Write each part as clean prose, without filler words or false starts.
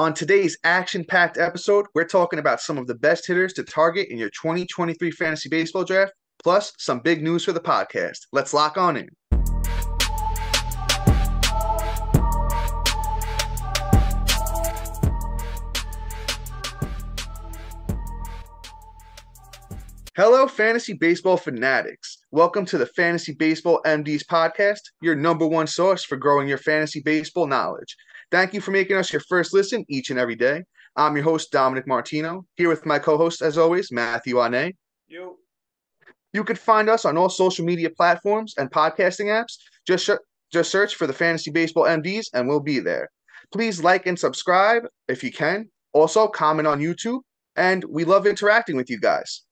On today's action-packed episode, we're talking about some of the best hitters to target in your 2023 fantasy baseball draft, plus some big news for the podcast. Let's lock on in. Hello, fantasy baseball fanatics. Welcome to the Fantasy Baseball MDs podcast, your number one source for growing your fantasy baseball knowledge. Thank you for making us your first listen each and every day. I'm your host, Dominic Martino, here with my co-host, as always, Matthew Ane. You. You can find us on all social media platforms and podcasting apps. Just search for the Fantasy Baseball MDs and we'll be there. Please like and subscribe if you can. Also, comment on YouTube, and we love interacting with you guys.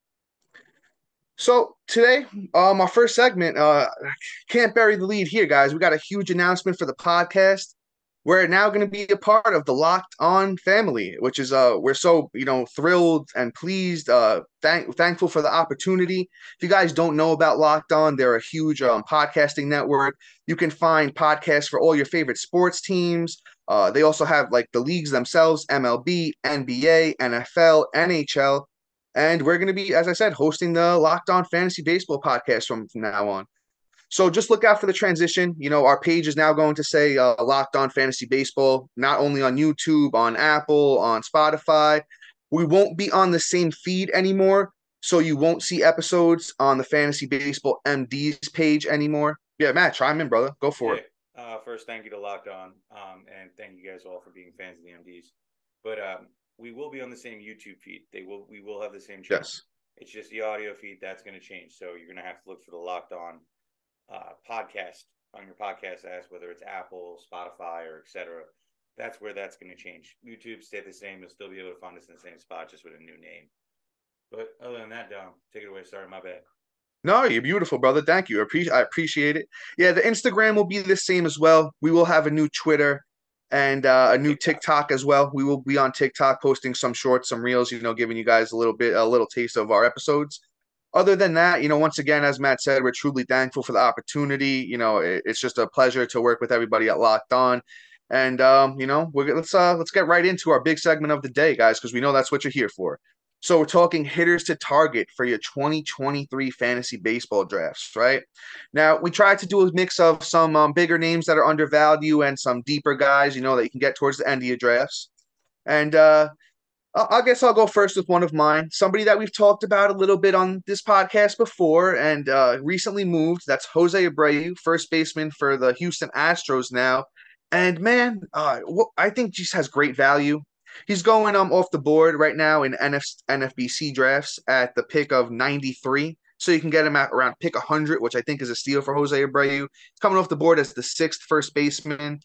So today, our first segment, can't bury the lead here, guys. We got a huge announcement for the podcast. We're now going to be a part of the Locked On family, which is we're so thrilled and pleased, thankful for the opportunity. If you guys don't know about Locked On, they're a huge podcasting network. You can find podcasts for all your favorite sports teams. They also have like the leagues themselves: MLB, NBA, NFL, NHL. And we're going to be, as I said, hosting the Locked On Fantasy Baseball podcast from now on. So just look out for the transition. Our page is now going to say Locked On Fantasy Baseball, not only on YouTube, on Apple, on Spotify. We won't be on the same feed anymore, so you won't see episodes on the Fantasy Baseball MDs page anymore. Yeah, Matt, chime in, brother. Go for Yeah. it. First, thank you to Locked On, and thank you guys all for being fans of the MDs. But we will be on the same YouTube feed. We will have the same channel. Yes. It's just the audio feed that's going to change. So you're going to have to look for the Locked On podcast on your podcast apps, whether it's Apple, Spotify, or etc. That's where that's going to change. YouTube stay the same. You'll still be able to find us in the same spot, just with a new name. But other than that, Dom, take it away. Sorry, my bad. No, you're beautiful, brother. Thank you. I appreciate it. Yeah, the Instagram will be the same as well. We will have a new Twitter and a new TikTok. TikTok as well. We will be on TikTok posting some shorts, some reels, giving you guys a little taste of our episodes. Other than that, once again, as Matt said, we're truly thankful for the opportunity. It's just a pleasure to work with everybody at Locked On. And let's get right into our big segment of the day, guys, because we know that's what you're here for. So we're talking hitters to target for your 2023 fantasy baseball drafts, right? Now, we tried to do a mix of some bigger names that are undervalued and some deeper guys, that you can get towards the end of your drafts. And I guess I'll go first with one of mine, somebody that we've talked about a little bit on this podcast before and recently moved. That's Jose Abreu, first baseman for the Houston Astros now. And man, I think just has great value. He's going off the board right now in NFBC drafts at the pick of 93. So you can get him at around pick 100, which I think is a steal for Jose Abreu. He's coming off the board as the sixth first baseman.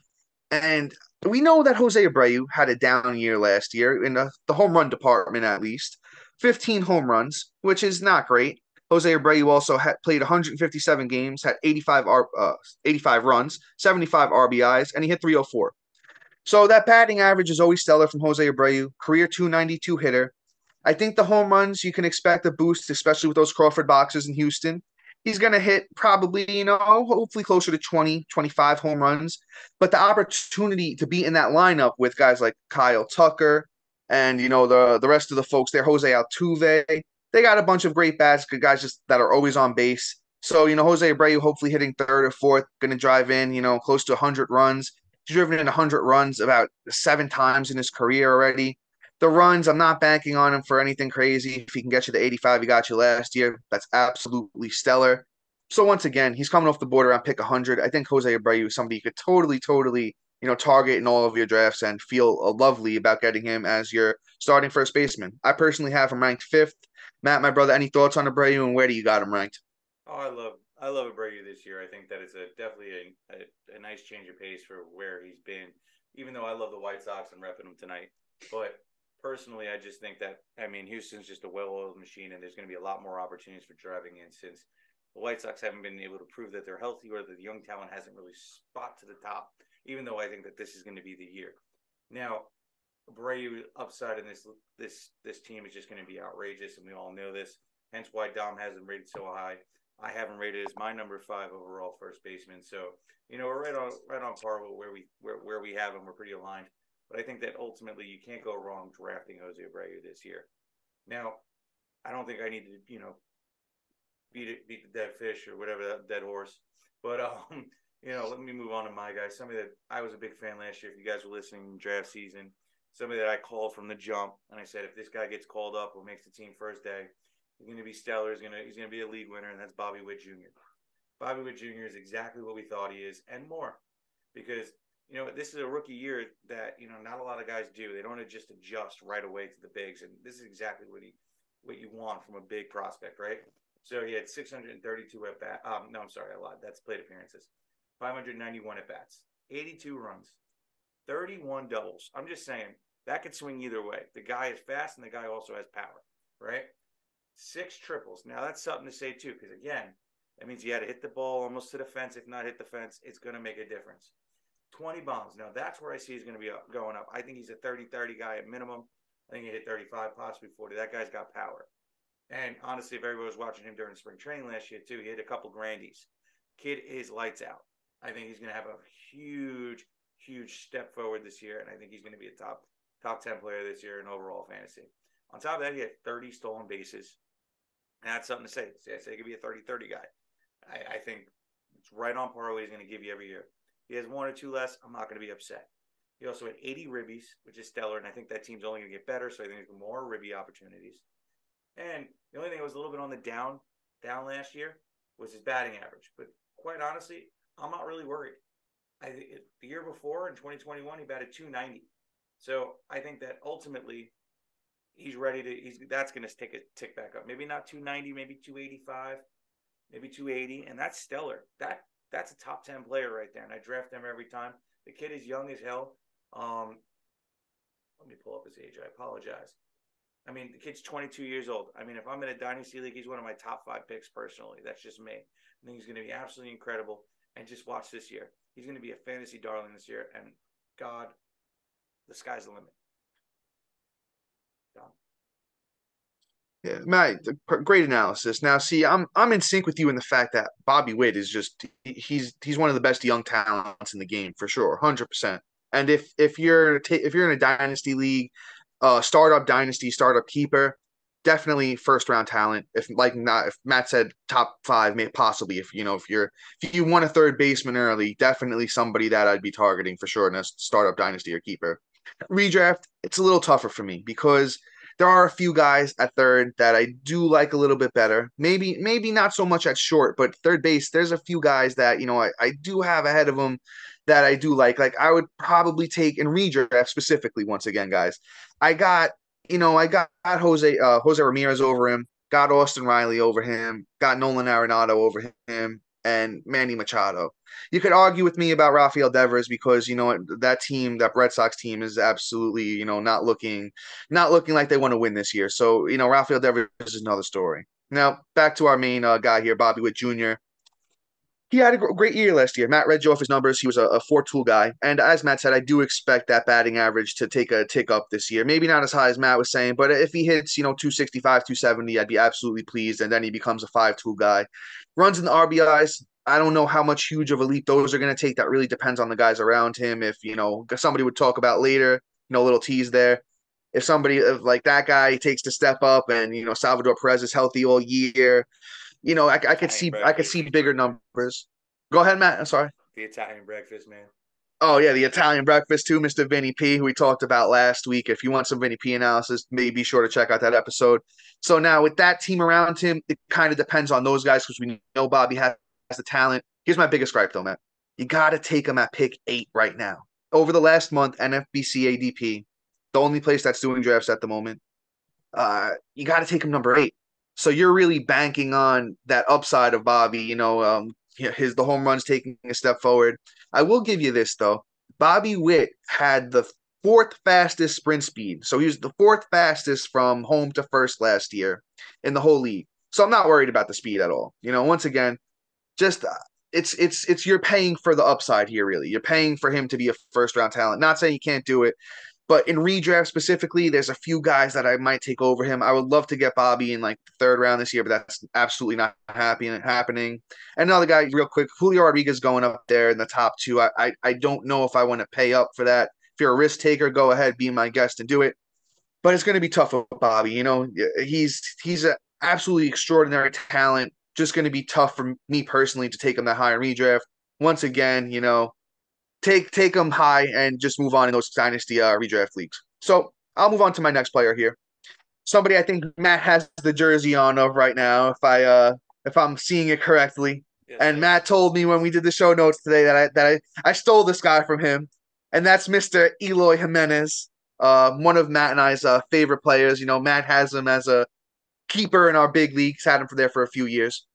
And we know that Jose Abreu had a down year last year in the home run department, at least 15 home runs, which is not great. Jose Abreu also had played 157 games, had 85 runs, 75 RBIs, and he hit 304. So that batting average is always stellar from Jose Abreu, career 292 hitter. I think the home runs you can expect a boost, especially with those Crawford boxes in Houston. He's going to hit probably, hopefully closer to 20, 25 home runs. But the opportunity to be in that lineup with guys like Kyle Tucker and, the rest of the folks there, Jose Altuve, they got a bunch of great bats, good guys just that are always on base. So, Jose Abreu hopefully hitting third or fourth, going to drive in, close to 100 runs. He's driven in 100 runs about 7 times in his career already. The runs, I'm not banking on him for anything crazy. If he can get you to 85, he got you last year. That's absolutely stellar. So once again, he's coming off the board around pick 100. I think Jose Abreu is somebody you could totally, target in all of your drafts and feel lovely about getting him as your starting first baseman. I personally have him ranked fifth. Matt, my brother, any thoughts on Abreu and where do you got him ranked? Oh, I love Abreu this year. I think that it's definitely a nice change of pace for where he's been. Even though I love the White Sox and repping them tonight, but personally, I just think that Houston's just a well-oiled machine, and there's going to be a lot more opportunities for driving in since the White Sox haven't been able to prove that they're healthy or that the young talent hasn't really spot to the top. Even though I think that this is going to be the year. Now, Abreu upside in this team is just going to be outrageous, and we all know this. Hence why Dom has him rated so high. I have him rated as my number 5 overall first baseman. So we're right on par with where we have him. We're pretty aligned. but I think that ultimately you can't go wrong drafting Jose Abreu this year. Now, I don't think I need to, beat the dead fish or whatever, that dead horse. But let me move on to my guy. Somebody that I was a big fan last year. If you guys were listening in draft season, somebody that I called from the jump, and I said if this guy gets called up or makes the team first day, he's going to be stellar. He's gonna be a league winner, and that's Bobby Witt Jr. Bobby Witt Jr. is exactly what we thought he is, and more, because this is a rookie year that not a lot of guys do. They don't just adjust right away to the bigs, and this is exactly what you want from a big prospect, right? So he had 632 at bat. No, I'm sorry, I lied. That's plate appearances. 591 at bats, 82 runs, 31 doubles. I'm just saying that could swing either way. The guy is fast, and the guy also has power, right? 6 triples. Now that's something to say too, because again, that means you had to hit the ball almost to the fence. If not hit the fence, it's going to make a difference. 20 bombs. Now that's where I see he's going to be going up. I think he's a 30-30 guy at minimum. I think he hit 35, possibly 40. That guy's got power. And honestly, if everybody was watching him during spring training last year too, he hit a couple grandies. Kid is lights out. I think he's going to have a huge, huge step forward this year, and I think he's going to be a top 10 player this year in overall fantasy. On top of that, he had 30 stolen bases. And that's something to say. I say he could be a 30-30 guy. I think it's right on par what he's going to give you every year. He has 1 or 2 less, I'm not going to be upset. He also had 80 ribbies, which is stellar, and I think that team's only going to get better, so I think there's more ribby opportunities. And the only thing that was a little bit on the down last year was his batting average. But quite honestly, I'm not really worried. The year before, in 2021, he batted 290. So I think that ultimately he's ready to – that's going to take a tick back up. Maybe not 290, maybe 285, maybe 280, and that's stellar. That's a top 10 player right there, and I draft him every time. The kid is young as hell. Let me pull up his age. I apologize. I mean, the kid's 22 years old. I mean, if I'm in a dynasty league, he's one of my top 5 picks personally. That's just me. I think he's going to be absolutely incredible. And just watch this year. He's going to be a fantasy darling this year. And God, the sky's the limit. Done. Yeah, Matt, great analysis. Now, see, I'm in sync with you in the fact that Bobby Witt is just he's one of the best young talents in the game for sure, 100%. And if you're in a dynasty league, startup dynasty, startup keeper, definitely first round talent. If Matt said top 5, maybe possibly if you want a third baseman early, definitely somebody that I'd be targeting for sure in a startup dynasty or keeper. Redraft, it's a little tougher for me because there are a few guys at third that I do like a little bit better. Maybe not so much at short, but third base, there's a few guys that I do have ahead of them that I do like. Like I would probably take in redraft specifically. Once again, guys, I got Jose Ramirez over him, got Austin Riley over him, got Nolan Arenado over him, and Manny Machado. You could argue with me about Rafael Devers because that Red Sox team is absolutely not looking like they want to win this year. So Rafael Devers is another story. Now back to our main guy here, Bobby Witt Jr. He had a great year last year. Matt read you off his numbers. He was a 4-tool guy. And as Matt said, I do expect that batting average to take a tick up this year. Maybe not as high as Matt was saying, but if he hits, 265, 270, I'd be absolutely pleased. And then he becomes a 5-tool guy. Runs in the RBIs. I don't know how much huge of a leap those are going to take. That really depends on the guys around him. If, somebody would talk about later, little tease there. If somebody like that guy takes the step up and, Salvador Perez is healthy all year, I could see bigger numbers. Go ahead, Matt. I'm sorry. The Italian breakfast, man. Oh yeah, the Italian breakfast too, Mr. Vinny P, who we talked about last week. If you want some Vinny P analysis, be sure to check out that episode. So now with that team around him, it kind of depends on those guys because we know Bobby has the talent. Here's my biggest gripe though, Matt. You got to take him at pick 8 right now. Over the last month, NFBC ADP, the only place that's doing drafts at the moment, you got to take him number 8. So you're really banking on that upside of Bobby, the home runs taking a step forward. I will give you this though. Bobby Witt had the 4th fastest sprint speed. So he was the 4th fastest from home to first last year in the whole league. So I'm not worried about the speed at all. Once again, just it's you're paying for the upside here really. You're paying for him to be a first round talent. Not saying you can't do it. But in redraft specifically, there's a few guys that I might take over him. I would love to get Bobby in like the 3rd round this year, but that's absolutely not happening. And another guy, real quick, Julio Rodriguez going up there in the top 2. I don't know if I want to pay up for that. If you're a risk taker, go ahead, be my guest and do it. But it's going to be tough with Bobby. He's an absolutely extraordinary talent. Just going to be tough for me personally to take him that high in redraft. Once again, take him high and just move on in those dynasty redraft leagues. So I'll move on to my next player here. Somebody I think Matt has the jersey on of right now, if I'm seeing it correctly. Yes, And sir. Matt told me when we did the show notes today that I stole this guy from him, and that's Mr. Eloy Jimenez, one of Matt and I's favorite players. Matt has him as a keeper in our big leagues, had him for a few years.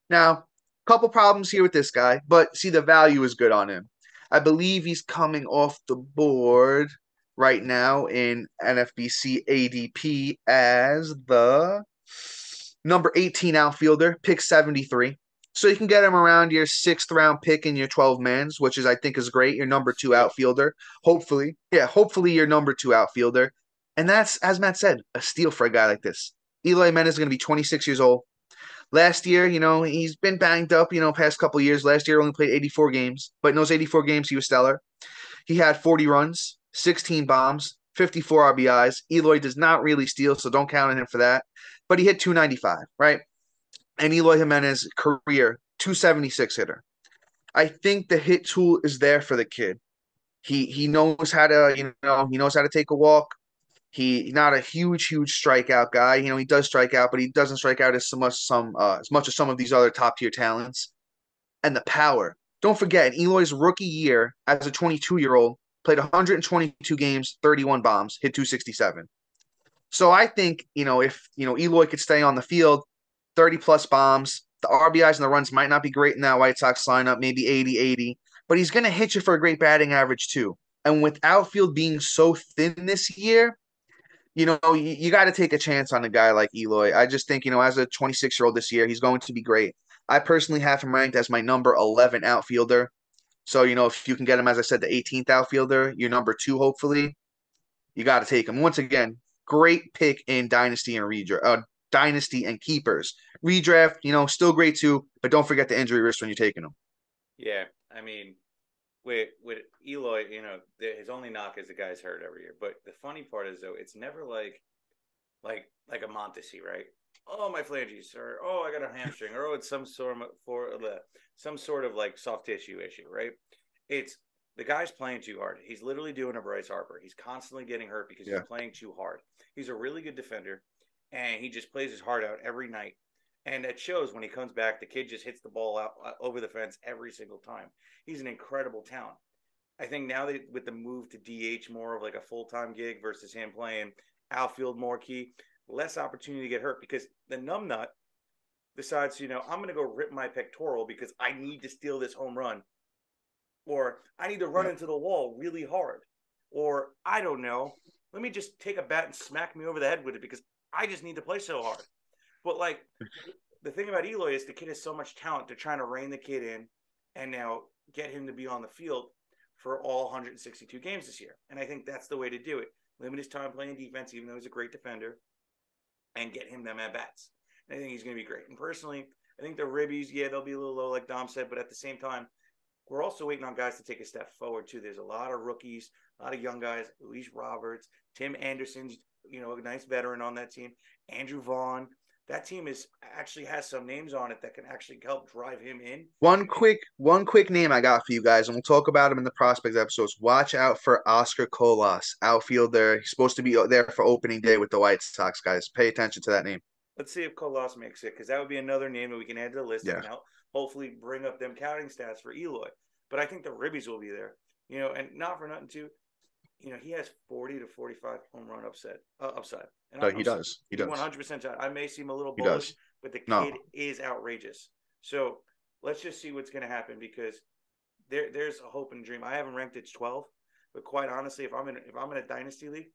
Now, couple problems here with this guy, but see the value is good on him. I believe he's coming off the board right now in NFBC ADP as the number 18 outfielder, pick 73. So you can get him around your 6th round pick in your 12 mans, which is I think is great. Your number 2 Steal. outfielder, hopefully, yeah, hopefully your number 2 outfielder, and that's as Matt said, a steal for a guy like this. Eloy Jimenez is going to be 26 years old. Last year, he's been banged up, past couple years. Last year, only played 84 games, but in those 84 games, he was stellar. He had 40 runs, 16 bombs, 54 RBIs. Eloy does not really steal, so don't count on him for that. But he hit 295, right? And Eloy Jimenez, career 276 hitter. I think the hit tool is there for the kid. He knows how to, he knows how to take a walk. He's not a huge strikeout guy. He does strike out, but he doesn't strike out as much as some of these other top tier talents. And the power. Don't forget, in Eloy's rookie year as a 22-year-old, played 122 games, 31 bombs, hit 267. So I think, if Eloy could stay on the field, 30 plus bombs, the RBIs and the runs might not be great in that White Sox lineup, maybe 80-80, but he's going to hit you for a great batting average too. And with outfield being so thin this year, you got to take a chance on a guy like Eloy. I just think, as a 26-year-old this year, he's going to be great. I personally have him ranked as my number 11 outfielder. So, if you can get him, as I said, the 18th outfielder, your number 2, hopefully, you got to take him. Once again, great pick in Dynasty and Dynasty and Keepers. Redraft, still great too, but don't forget the injury risk when you're taking him. Yeah, I mean, with Eloy, his only knock is the guy's hurt every year. But the funny part is though, it's never like a Mondesi, right? Oh, my phalanges, or oh, I got a hamstring, or oh, it's some sort of like soft tissue issue, right? It's the guy's playing too hard. He's literally doing a Bryce Harper. He's constantly getting hurt because he's playing too hard. He's a really good defender, and he just plays his heart out every night. And it shows when he comes back. The kid just hits the ball out over the fence every single time. He's an incredible talent. I think now that with the move to DH more of like a full-time gig versus him playing outfield more key, less opportunity to get hurt because the numbnut decides, I'm going to go rip my pectoral because I need to steal this home run, or I need to run into the wall really hard, or I don't know, let me just take a bat and smack me over the head with it because I just need to play so hard. But like the thing about Eloy is the kid has so much talent. They're trying to rein the kid in and now get him to be on the field for all 162 games this year. And I think that's the way to do it. Limit his time playing defense, even though he's a great defender, and get him them at bats. And I think he's going to be great. And personally, I think the Ribbies, they'll be a little low, like Dom said, but at the same time, we're also waiting on guys to take a step forward too. There's a lot of rookies, a lot of young guys. Luis Roberts, Tim Anderson's, a nice veteran on that team. Andrew Vaughn. That team actually has some names on it that can actually help drive him in. One quick name I got for you guys, and we'll talk about him in the prospects episodes. Watch out for Oscar Colas, outfielder. He's supposed to be there for opening day with the White Sox, guys. Pay attention to that name. Let's see if Colas makes it, because that would be another name that we can add to the list Yeah. and help hopefully bring up them counting stats for Eloy. But I think the Ribbies will be there, and not for nothing too. He has 40 to 45 home run upside. And No, he does. He does. 100%. I may seem a little He bullish, does. but the No. kid is outrageous. So let's just see what's going to happen because there's a hope and dream. I haven't ranked it 12, but quite honestly, if I'm in a dynasty league,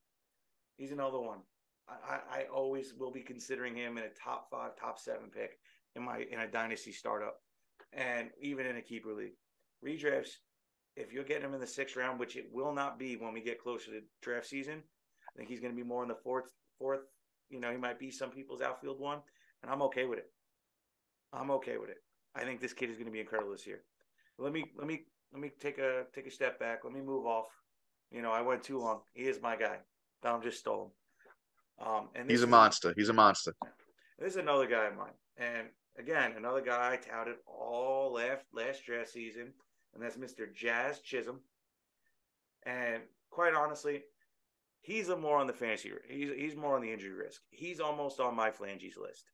he's another one. I always will be considering him in a top 5, top 7 pick in a dynasty startup, and even in a keeper league. Redrafts, if you're getting him in the 6th round, which it will not be when we get closer to draft season, I think he's going to be more in the fourth. He might be some people's outfield one, and I'm okay with it. I think this kid is going to be incredible this year. Let me take a step back. Let me move off I went too long. He is my guy. Dom just stole him. And He's a monster. He's a monster. this is another guy of mine. And again, another guy I touted all last draft season, and that's Mr. Jazz Chisholm. And quite honestly, he's a more on the fantasy. He's more on the injury risk. He's almost on my flanges list,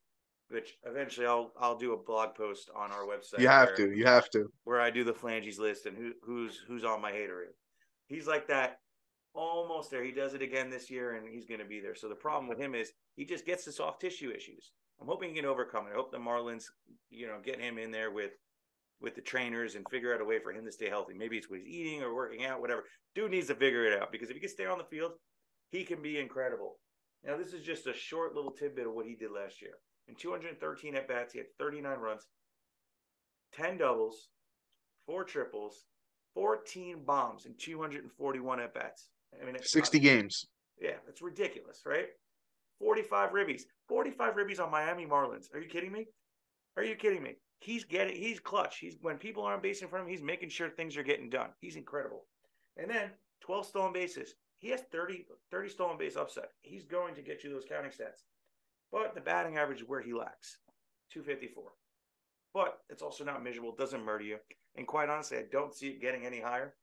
which eventually I'll do a blog post on our You website have to. You have to. where I do the flanges list and who's on my hater. He's like that, almost there. He does it again this year, and he's going to be there. So the problem with him is he just gets the soft tissue issues. I'm hoping he can overcome it. I hope the Marlins, get him in there with the trainers and figure out a way for him to stay healthy. Maybe it's what he's eating or working out, whatever. Dude needs to figure it out, because if he can stay on the field, he can be incredible. Now, this is just a short little tidbit of what he did last year. In 213 at-bats, he had 39 runs, 10 doubles, 4 triples, 14 bombs in 241 at-bats. 60 games. Yeah, that's ridiculous, right? 45 ribbies. 45 ribbies on Miami Marlins. Are you kidding me? Are you kidding me? He's clutch. When people aren't basing for him, he's making sure things are getting done. He's incredible. And then 12 stolen bases. He has 30 stolen base upside. He's going to get you those counting stats. But the batting average is where he lacks, 254. But it's also not miserable. It doesn't murder you. And quite honestly, I don't see it getting any higher.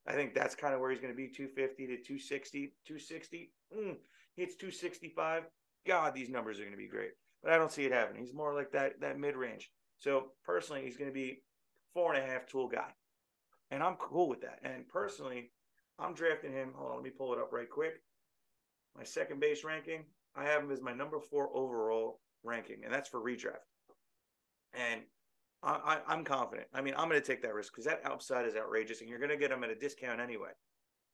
I think that's kind of where he's going to be, 250 to 260. 260. Hits 265. God, these numbers are going to be great. But I don't see it happening. He's more like that mid-range. So personally, he's going to be 4.5 tool guy. And I'm cool with that. And personally, I'm drafting him. Hold on, let me pull it up right quick. My second base ranking, I have him as my number 4 overall ranking, and that's for redraft. And I'm confident. I'm going to take that risk because that upside is outrageous, and you're going to get him at a discount anyway.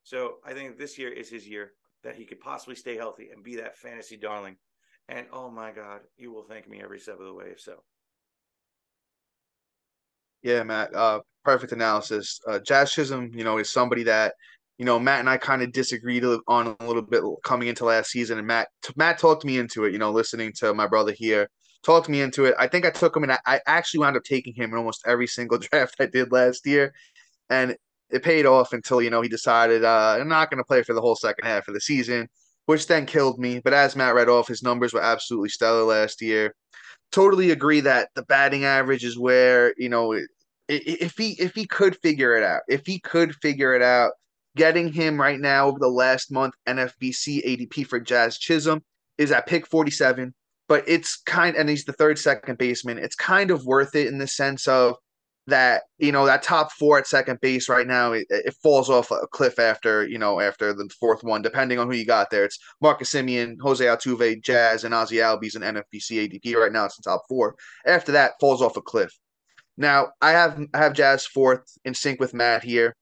So I think this year is his year that he could possibly stay healthy and be that fantasy darling. And, oh, my God, you will thank me every step of the way if so. Yeah, Matt. Perfect analysis. Jazz Chisholm, is somebody that, Matt and I kind of disagreed on a little bit coming into last season. And Matt talked me into it, listening to my brother here, talked me into it. I think I took him, and I actually wound up taking him in almost every single draft I did last year. And it paid off until, he decided I'm not going to play for the whole second half of the season, which then killed me. But as Matt read off, his numbers were absolutely stellar last year. Totally agree that the batting average is where, if he could figure it out, getting him right now over the last month NFBC ADP for Jazz Chisholm is at pick 47, but and he's the third second baseman. It's kind of worth it in the sense of that, that top 4 at second base right now, it falls off a cliff after the fourth one, depending on who you got there. It's Marcus Semien, Jose Altuve, Jazz, and Ozzy Albies in NFBC ADP right now. It's the top 4. After that, falls off a cliff. Now, I have Jazz 4th in sync with Matt here.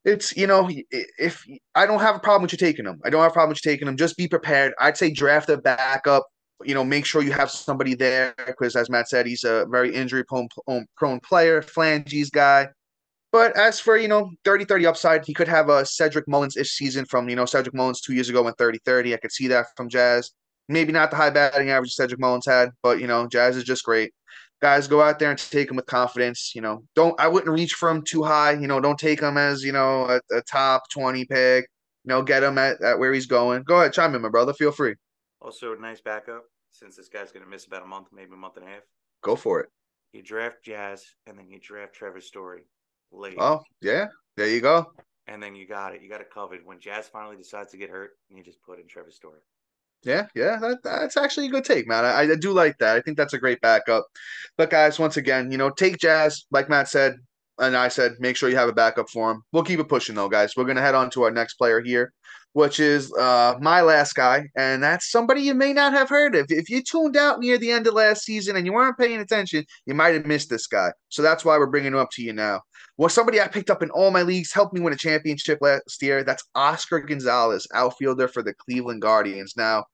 It's, if I don't have a problem with you taking them. I don't have a problem with you taking them. Just be prepared. I'd say draft a backup. Make sure you have somebody there because, as Matt said, he's a very injury-prone player, flanges guy. But as for, 30-30 upside, he could have a Cedric Mullins-ish season from, Cedric Mullins 2 years ago went 30-30. I could see that from Jazz. Maybe not the high batting average Cedric Mullins had, but, Jazz is just great. Guys, go out there and take him with confidence. I wouldn't reach for him too high. Don't take him as, a top 20 pick. Get him at where he's going. Go ahead, chime in, my brother. Feel free. Also, nice backup, since this guy's going to miss about a month, maybe a month and a half. Go for it. You draft Jazz, and then you draft Trevor Story late. Oh, yeah. There you go. And then you got it. You got it covered. When Jazz finally decides to get hurt, you just put in Trevor Story. Yeah, that's actually a good take, man. I do like that. I think that's a great backup. But guys, once again, take Jazz, like Matt said, and I said, make sure you have a backup for him. We'll keep it pushing though, guys. We're gonna head on to our next player here, which is my last guy, and that's somebody you may not have heard of. If you tuned out near the end of last season and you weren't paying attention, you might have missed this guy. So that's why we're bringing him up to you now. Well, somebody I picked up in all my leagues, helped me win a championship last year. That's Oscar Gonzalez, outfielder for the Cleveland Guardians. Now,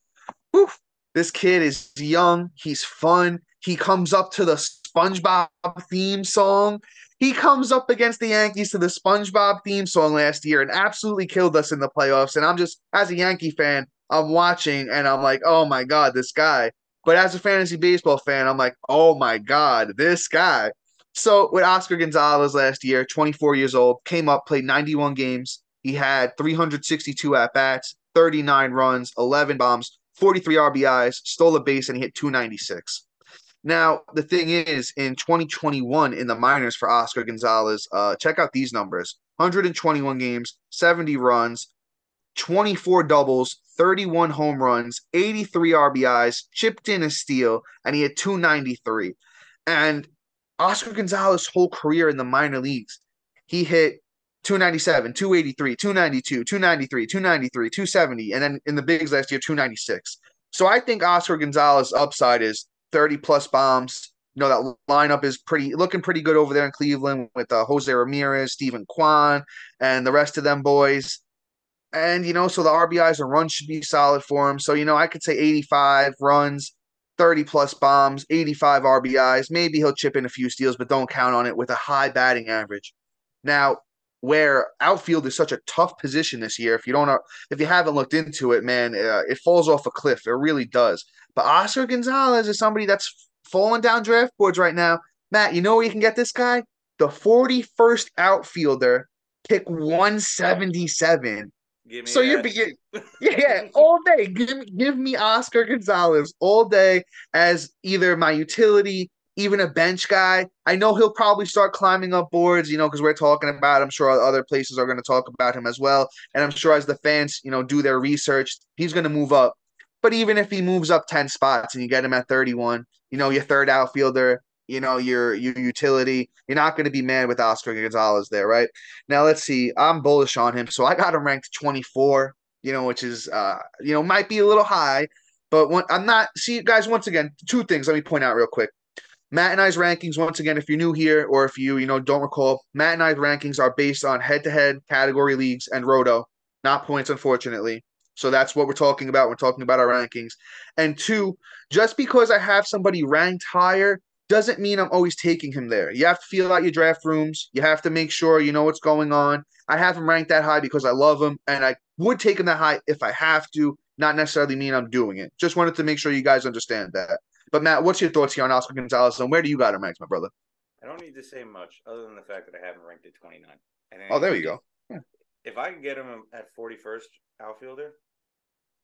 whew, this kid is young. He's fun. He comes up to the SpongeBob theme song. He comes up against the Yankees to the SpongeBob theme song last year and absolutely killed us in the playoffs. And I'm just, as a Yankee fan, I'm watching and I'm like, oh my God, this guy. But as a fantasy baseball fan, I'm like, oh my God, this guy. So with Oscar Gonzalez last year, 24 years old, came up, played 91 games, He had 362 at bats, 39 runs, 11 bombs, 43 RBIs, stole a base, and he hit 296. Now, the thing is, in 2021 in the minors for Oscar Gonzalez, check out these numbers: 121 games, 70 runs, 24 doubles, 31 home runs, 83 RBIs, chipped in a steal, and he had 293. And Oscar Gonzalez's whole career in the minor leagues, he hit 297, 283, 292, 293, 293, 270, and then in the bigs last year, 296. So I think Oscar Gonzalez's upside is 30 plus bombs. You know, that lineup is looking pretty good over there in Cleveland with Jose Ramirez, Stephen Kwan, and the rest of them boys. And, so the RBIs and runs should be solid for him. So, I could say 85 runs, 30 plus bombs, 85 RBIs. Maybe he'll chip in a few steals, but don't count on it with a high batting average. Now, where outfield is such a tough position this year, if you haven't looked into it, man, it falls off a cliff. It really does. But Oscar Gonzalez is somebody that's falling down draft boards right now. Matt, you know where you can get this guy? The 41st outfielder, pick 177. Give me So you're that. being, yeah, all day. Give me Oscar Gonzalez all day as either my utility, even a bench guy. I know he'll probably start climbing up boards, because we're talking about. I'm sure other places are going to talk about him as well, and I'm sure as the fans, do their research, he's going to move up. But even if he moves up 10 spots and you get him at 31, your third outfielder, your utility, you're not going to be mad with Oscar Gonzalez there, right? Now let's see. I'm bullish on him, so I got him ranked 24. Which is might be a little high, but I'm not. See, guys, once again, two things. Let me point out real quick. Matt and I's rankings, once again, if you're new here or if you don't recall, Matt and I's rankings are based on head-to-head category leagues and roto, not points, unfortunately. So that's what we're talking about. We're talking about our rankings. And two, just because I have somebody ranked higher doesn't mean I'm always taking him there. You have to feel out your draft rooms. You have to make sure you know what's going on. I have him ranked that high because I love him, and I would take him that high if I have to, not necessarily mean I'm doing it. Just wanted to make sure you guys understand that. But Matt, what's your thoughts here on Oscar Gonzalez, and where do you got him ranked, my brother? I don't need to say much other than the fact that I have him ranked at 29. And Oh, there you go. Yeah. If I can get him at 41st outfielder,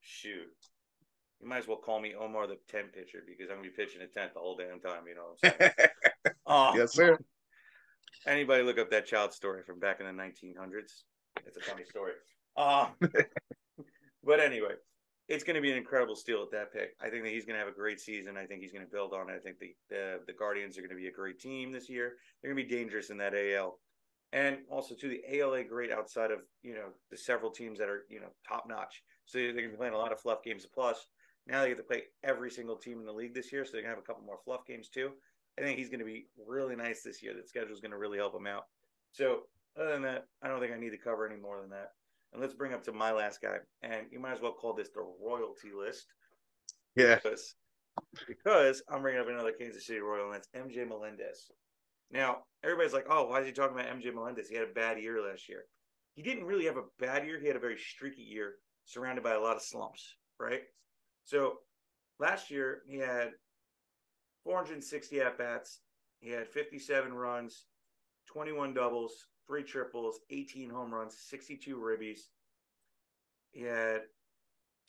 shoot, you might as well call me Omar the 10 pitcher because I'm going to be pitching at 10th the whole damn time. You know what I'm saying? Yes, sir. Anybody look up that child story from back in the 1900s? It's a funny story. But anyway, it's going to be an incredible steal at that pick. I think that he's going to have a great season. I think he's going to build on it. I think the Guardians are going to be a great team this year. They're going to be dangerous in that AL. And also, to the ALA great outside of, the several teams that are, top notch. So they're going to be playing a lot of fluff games. Plus, now they get to play every single team in the league this year. So they're going to have a couple more fluff games too. I think he's going to be really nice this year. That schedule is going to really help him out. So other than that, I don't think I need to cover any more than that. And let's bring up to my last guy. And you might as well call this the royalty list. Yeah. Because I'm bringing up another Kansas City Royal, and that's MJ Melendez. Now, everybody's like, oh, why is he talking about MJ Melendez? He had a bad year last year. He didn't really have a bad year. He had a very streaky year surrounded by a lot of slumps, right? So last year, he had 460 at-bats. He had 57 runs, 21 doubles, 3 triples, 18 home runs, 62 ribbies. He had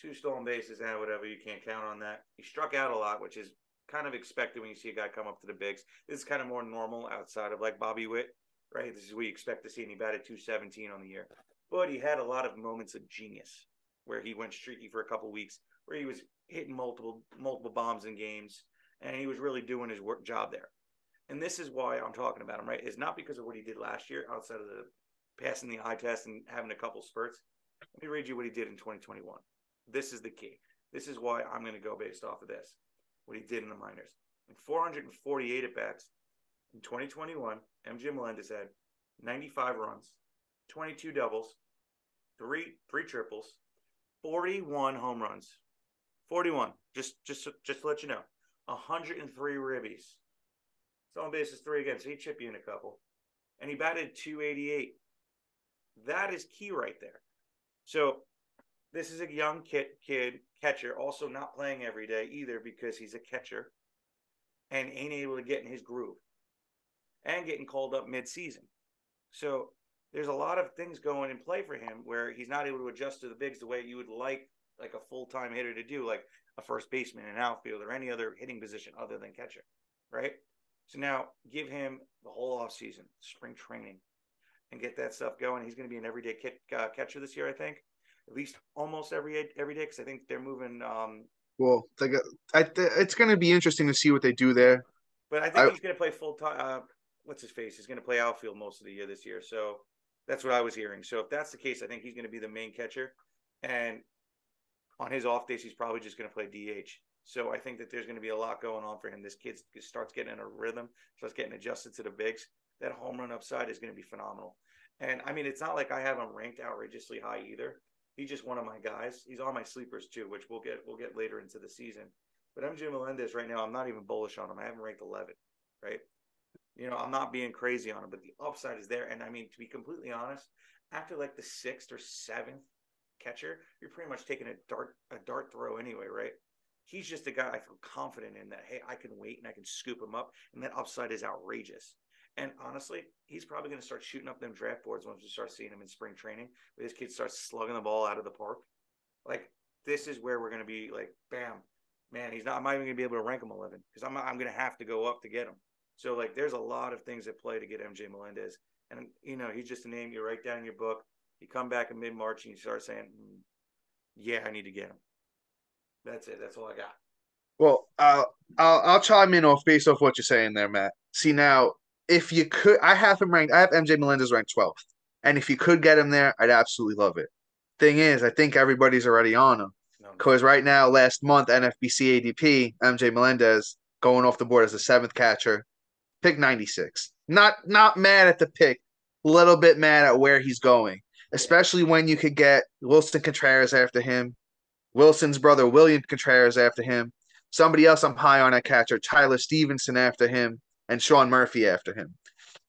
2 stolen bases and whatever. You can't count on that. He struck out a lot, which is kind of expected when you see a guy come up to the bigs. This is kind of more normal outside of like Bobby Witt, right? This is what you expect to see, and he batted 217 on the year. But he had a lot of moments of genius where he went streaky for a couple weeks, where he was hitting multiple bombs in games, and he was really doing his job there. And this is why I'm talking about him, right? It's not because of what he did last year outside of the passing the eye test and having a couple spurts. Let me read you what he did in 2021. This is the key. This is why I'm going to go based off of this, what he did in the minors. In 448 at-bats in 2021, MJ Melendez had 95 runs, 22 doubles, three triples, 41 home runs. 41, just to let you know. 103 ribbies. Stolen bases 3 again, so he chipped you in a couple. And he batted 288. That is key right there. So this is a young kid, catcher, also not playing every day either because he's a catcher and ain't able to get in his groove and getting called up mid-season. So there's a lot of things going in play for him where he's not able to adjust to the bigs the way you would like a full time hitter to do, like a first baseman, an outfield, or any other hitting position other than catcher, right? So now give him the whole offseason, spring training, and get that stuff going. He's going to be an everyday catcher this year, I think, at least almost every day, because I think they're moving. Well, it's going to be interesting to see what they do Yeah, there. but I think I he's going to play full time. What's his face? He's going to play outfield most of the year this year. So that's what I was hearing. So if that's the case, I think he's going to be the main catcher. And on his off days, he's probably just going to play DH. So I think that there's going to be a lot going on for him. This kid starts getting in a rhythm, starts getting adjusted to the bigs. That home run upside is going to be phenomenal. And I mean, it's not like I have him ranked outrageously high either. He's just one of my guys. He's on my sleepers too, which we'll get later into the season. But MJ Melendez right now, I'm not even bullish on him. I haven't ranked 11, right? I'm not being crazy on him, but the upside is there. And I mean, to be completely honest, after like the 6th or 7th catcher, you're pretty much taking a dart throw anyway, right? He's just a guy I feel confident in that, hey, I can wait and I can scoop him up, and that upside is outrageous. And honestly, he's probably going to start shooting up them draft boards once we start seeing him in spring training, where this kid starts slugging the ball out of the park. Like, this is where we're going to be like, bam, man, he's not. I'm not even going to be able to rank him 11 because I'm going to have to go up to get him. So, like, there's a lot of things at play to get MJ Melendez. And, he's just a name you write down in your book. You come back in mid-March and you start saying, yeah, I need to get him. That's it. That's all I got. Well, I'll chime in off based off what you're saying there, Matt. See now, if you could, I have him ranked. I have MJ Melendez ranked 12th, and if you could get him there, I'd absolutely love it. Thing is, I think everybody's already on him No because doubt. right now, last month, NFBC ADP, MJ Melendez going off the board as the 7th catcher, pick 96. Not mad at the pick, a little bit mad at where he's going, Yeah. especially when you could get Wilson Contreras after him, Wilson's brother William Contreras after him, somebody else I'm high on at catcher, Tyler Stevenson after him, and Sean Murphy after him.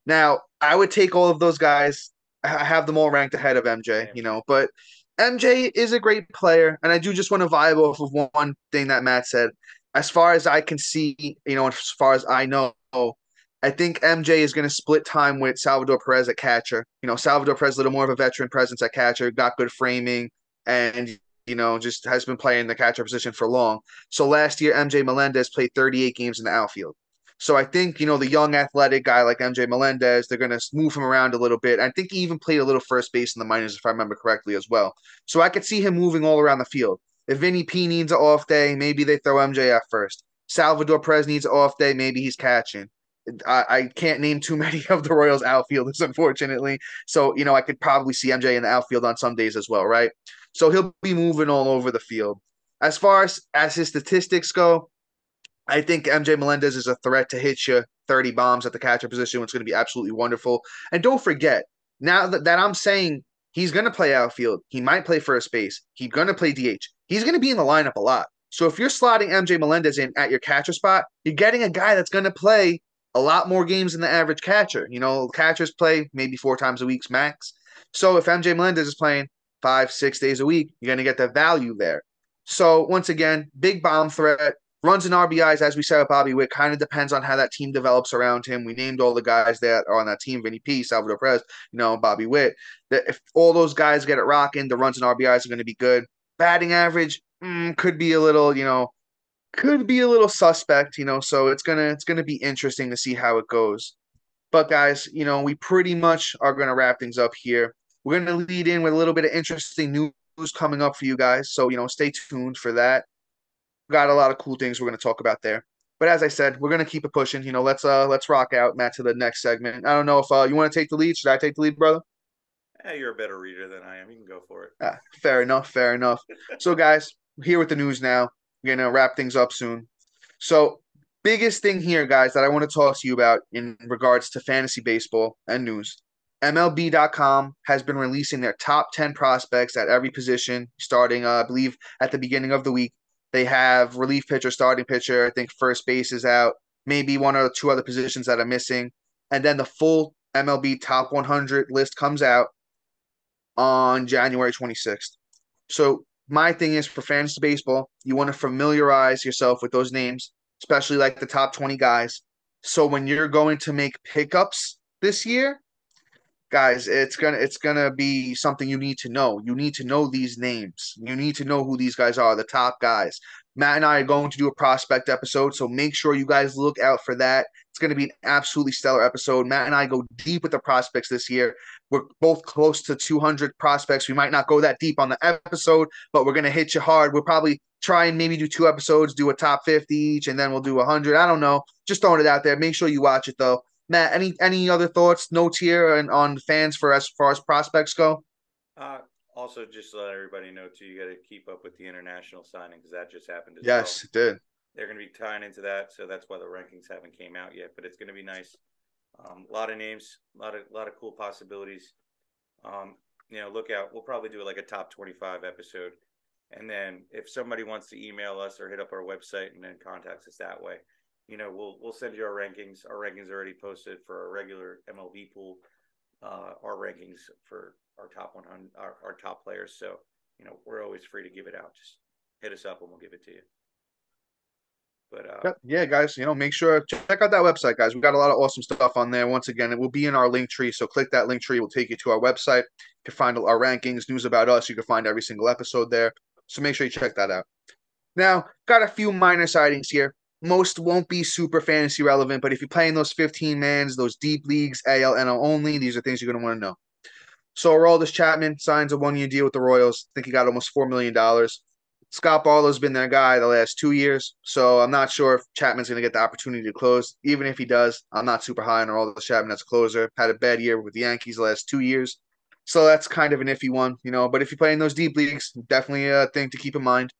Now, I would take all of those guys. I have them all ranked ahead of MJ, Same. but MJ is a great player, and I do just want to vibe off of one thing that Matt said. As far as I can see, as far as I know, I think MJ is going to split time with Salvador Perez at catcher. Salvador Perez a little more of a veteran presence at catcher, got good framing, and just has been playing the catcher position for long. So last year, MJ Melendez played 38 games in the outfield. So I think, the young athletic guy like MJ Melendez, they're going to move him around a little bit. I think he even played a little first base in the minors, if I remember correctly, as well. So I could see him moving all around the field. If Vinny P needs an off day, maybe they throw MJ at first. Salvador Perez needs an off day, maybe he's catching. I can't name too many of the Royals outfielders, unfortunately. So, I could probably see MJ in the outfield on some days as well, right? So he'll be moving all over the field. As far as his statistics go, I think MJ Melendez is a threat to hit you 30 bombs at the catcher position, which is going to be absolutely wonderful. And don't forget, now that I'm saying he's going to play outfield, he might play first base, he's going to play DH, he's going to be in the lineup a lot. So if you're slotting MJ Melendez in at your catcher spot, you're getting a guy that's going to play a lot more games than the average catcher. Catchers play maybe 4 times a week max. So if MJ Melendez is playing 5, 6 days a week, you're going to get the value there. So once again, big bomb threat. Runs and RBIs, as we said with Bobby Witt, kind of depends on how that team develops around him. We named all the guys that are on that team: Vinny P, Salvador Perez, Bobby Witt. That if all those guys get it rocking, the runs and RBIs are going to be good. Batting average could be a little, suspect. So it's gonna be interesting to see how it goes. But guys, we pretty much are gonna wrap things up here. We're gonna lead in with a little bit of interesting news coming up for you guys. So stay tuned for that. Got a lot of cool things we're going to talk about there. But as I said, we're going to keep it pushing. Let's rock out, Matt, to the next segment. I don't know if you want to take the lead. Should I take the lead, brother? You're a better reader than I am. You can go for it. Fair enough. Fair enough. So, guys, here with the news now. We're going to wrap things up soon. So, biggest thing here, guys, that I want to talk to you about in regards to fantasy baseball and news. MLB.com has been releasing their top 10 prospects at every position, starting, I believe, at the beginning of the week. They have relief pitcher, starting pitcher. I think first base is out. Maybe one or two other positions that are missing. And then the full MLB top 100 list comes out on January 26th. So my thing is for fantasy baseball, you want to familiarize yourself with those names, especially like the top 20 guys. So when you're going to make pickups this year, Guys, it's gonna be something you need to know. You need to know these names. You need to know who these guys are, the top guys. Matt and I are going to do a prospect episode, so make sure you guys look out for that. It's going to be an absolutely stellar episode. Matt and I go deep with the prospects this year. We're both close to 200 prospects. We might not go that deep on the episode, but we're going to hit you hard. We'll probably try and maybe do 2 episodes, do a top 50 each, and then we'll do 100. I don't know. Just throwing it out there. Make sure you watch it though. Matt, any other thoughts, notes here and on fans for as far as prospects go? Uh, Also, just to let everybody know too, you got to keep up with the international signing because that just happened as well. Yes, it did. They're going to be tying into that, so that's why the rankings haven't came out yet. But it's going to be nice. A lot of names, a lot of cool possibilities. Look out. We'll probably do like a top 25 episode, and then if somebody wants to email us or hit up our website and then contact us that way, we'll send you our rankings. Our rankings are already posted for our regular MLB pool. Our rankings for our top 100, our top players. So we're always free to give it out. Just hit us up and we'll give it to you. But Yep. Yeah, guys, make sure check out that website, guys. We've got a lot of awesome stuff on there. Once again, it will be in our link tree. So click that link tree. It will take you to our website. You can find our rankings, news about us. You can find every single episode there. So make sure you check that out. Now, got a few minor sightings here. Most won't be super fantasy relevant, but if you're playing those 15 mans, those deep leagues, AL, NL only, these are things you're going to want to know. So Aroldis Chapman signs a 1 year deal with the Royals. I think he got almost $4 million. Scott Barlow's been their guy the last 2 years, so I'm not sure if Chapman's going to get the opportunity to close. Even if he does, I'm not super high on Aroldis Chapman as a closer. Had a bad year with the Yankees the last 2 years, so that's kind of an iffy one. But if you're playing those deep leagues, definitely a thing to keep in mind.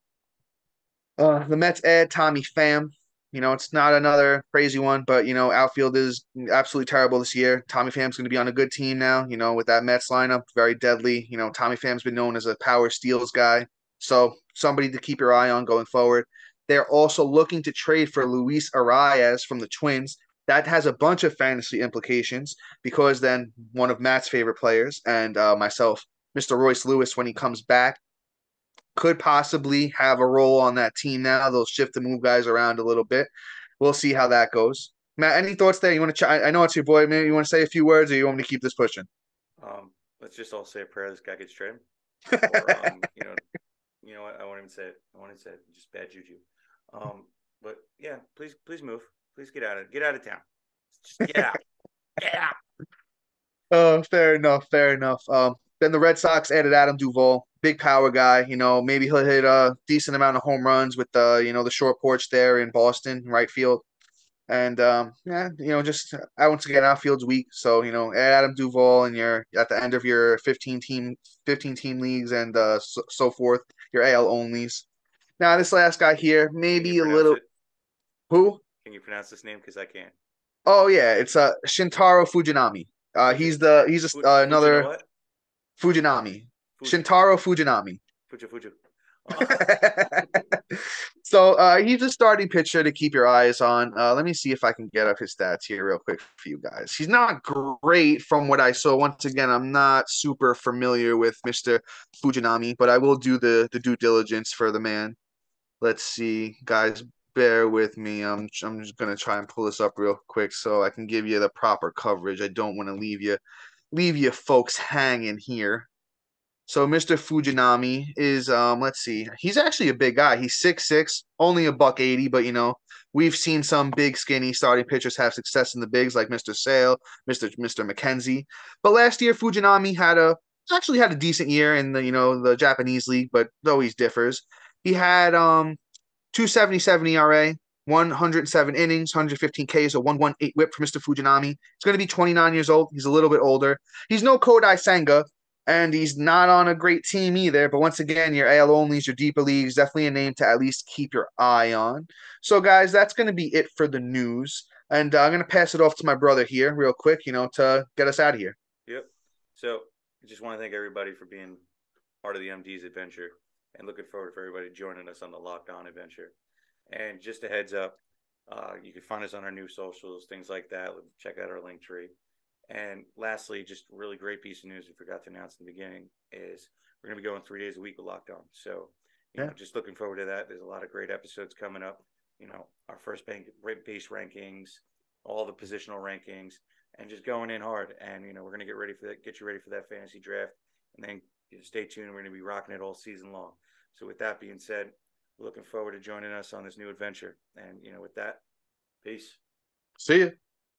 The Mets add Tommy Pham. It's not another crazy one, but outfield is absolutely terrible this year. Tommy Pham's going to be on a good team now. With that Mets lineup, very deadly. Tommy Pham's been known as a power steals guy, so somebody to keep your eye on going forward. They're also looking to trade for Luis Arias from the Twins. That has a bunch of fantasy implications because then one of Matt's favorite players and myself, Mr. Royce Lewis, when he comes back, could possibly have a role on that team now. They'll shift and move guys around a little bit. We'll see how that goes. Matt, any thoughts there? You want to? I know it's your boy. Maybe you want to say a few words, or you want me to keep this pushing? let's just all say a prayer this guy gets traded. Or what? I won't even say it. I won't even say it. Just bad juju. But yeah, please move. Please get out of town. Just get out. Get out. Oh, fair enough. Fair enough. Then the Red Sox added Adam Duvall, big power guy. Maybe he'll hit a decent amount of home runs with the short porch there in Boston, right field. And yeah, just once again, outfield's weak. So, add Adam Duvall and you're at the end of your 15 team leagues and so forth, your AL onlys. Now, this last guy here, Can you maybe a pronounce little it? who? Can you pronounce this name? Because I can't. Oh yeah, it's Shintaro Fujinami. Fuji. He's Fuji. No another what? Fujinami. Fuji. Shintaro Fujinami. Fuji. So he's a starting pitcher to keep your eyes on. Let me see if I can get up his stats here real quick for you guys. He's not great from what I saw. Once again, I'm not super familiar with Mr. Fujinami, but I will do the due diligence for the man. Let's see, guys. Bear with me. I'm just gonna try and pull this up real quick so I can give you the proper coverage. I don't want to leave you folks hanging here. So Mr. Fujinami is let's see. He's actually a big guy. He's 6'6", only a buck 80, but we've seen some big skinny starting pitchers have success in the bigs like Mr. Sale, Mr. McKenzie. But last year Fujinami actually had a decent year in the Japanese league, but it always differs. He had 277 ERA, 107 innings, 115 Ks, a 118 whip for Mr. Fujinami. He's going to be 29 years old. He's a little bit older. He's no Kodai Senga, and he's not on a great team either. But once again, your AL onlys, your deeper leagues, definitely a name to at least keep your eye on. So, guys, that's going to be it for the news. And I'm going to pass it off to my brother here real quick, to get us out of here. Yep. So I just want to thank everybody for being part of the MD's adventure and looking forward for everybody joining us on the Locked On adventure. And just a heads up, you can find us on our new socials, things like that. Check out our link tree. And lastly, just really great piece of news we forgot to announce in the beginning is we're going to be going 3 days a week with Locked On. So, just looking forward to that. There's a lot of great episodes coming up. Our first base rankings, all the positional rankings, and just going in hard. And we're gonna get you ready for that fantasy draft, and then stay tuned. We're gonna be rocking it all season long. So with that being said, we're looking forward to joining us on this new adventure. And with that, peace. See ya.